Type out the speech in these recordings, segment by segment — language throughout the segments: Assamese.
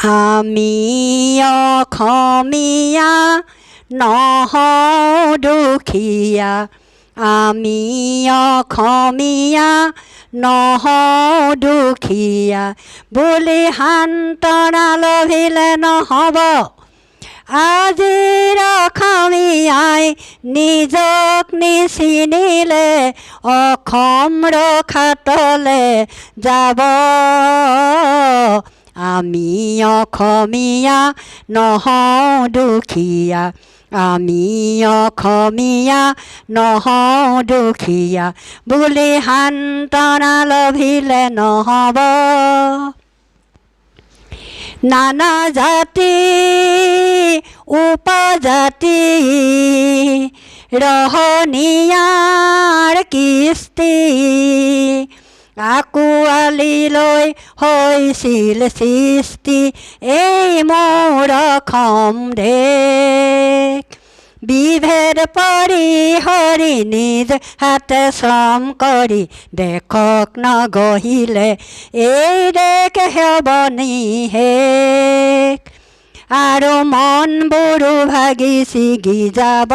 আমি অসমীয়া নহওঁ দুখীয়া, আমি অসমীয়া নহওঁ দুখীয়া বুলি সান্তনা লভিলে নহ'ব। আজিৰ অসমীয়াই নিজক নিচিনিলে অসম ৰখাতলে যাব। আমি অসমীয়া নহওঁ দুখীয়া, আমি অসমীয়া নহওঁ দুখীয়া বুলি সান্তনা লভিলে নহ'ব। নানা জাতি উপজাতি ৰহণীয়াৰ কৃষ্টি আঁকোৱালি লৈ হৈছিল সৃষ্টি এই মোৰ অসম দেশ। বিভেদ পৰিহৰি নিজ হাতে শ্ৰম কৰি দেশক নগঢ়িলে এই দেশ হ'ব নিশেষ। আৰু মনবোৰো ভাগি ছিগি যাব।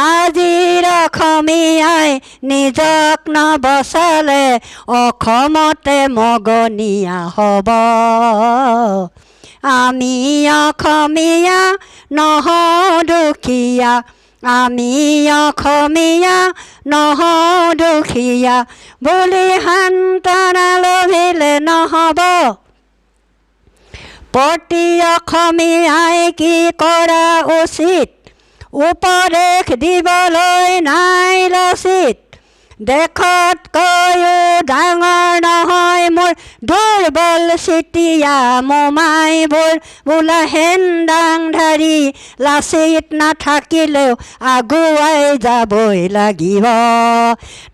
আজিৰ অসমীয়াই নিজক নবচালে অসমতে মগনীয়া হ'ব। আমি অসমীয়া নহওঁ দুখীয়া, আমি অসমীয়া নহওঁ দুখীয়া বুলি সান্তনা লভিলে নহ'ব। প্ৰতি অসমীয়াই কি কৰা উচিত উপদেশ দিবলৈ নাই লচিত। দেশতকৈও ডাঙৰ নহয় মোৰ দুৰ্বল চিতীয়া মোমাইবোৰ বোলা হেন্দাংধাৰী লাচিত নাথাকিলেও আগুৱাই যাবই লাগিব।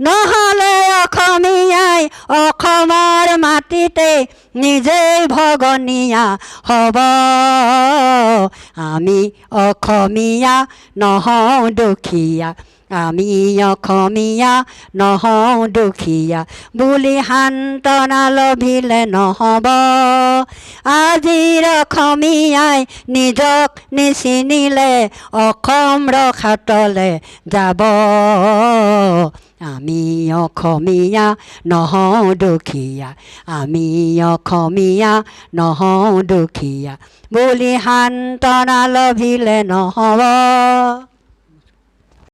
নহ'লে অসমীয়াই অসমৰ মাটিতে নিজেই ভগনীয়া হ'ব। আমি অসমীয়া নহওঁ দুখীয়া, আমি অসমীয়া নহওঁ দুখীয়া বুলি সান্তনা লভিলে নহ'ব। আজিৰ অসমীয়াই নিজক নিচিনিলে অসম ৰখাতলে যাব। আমি অসমীয়া নহওঁ দুখীয়া, আমি অসমীয়া নহওঁ দুখীয়া বুলি সান্তনা লভিলে নহ'ব।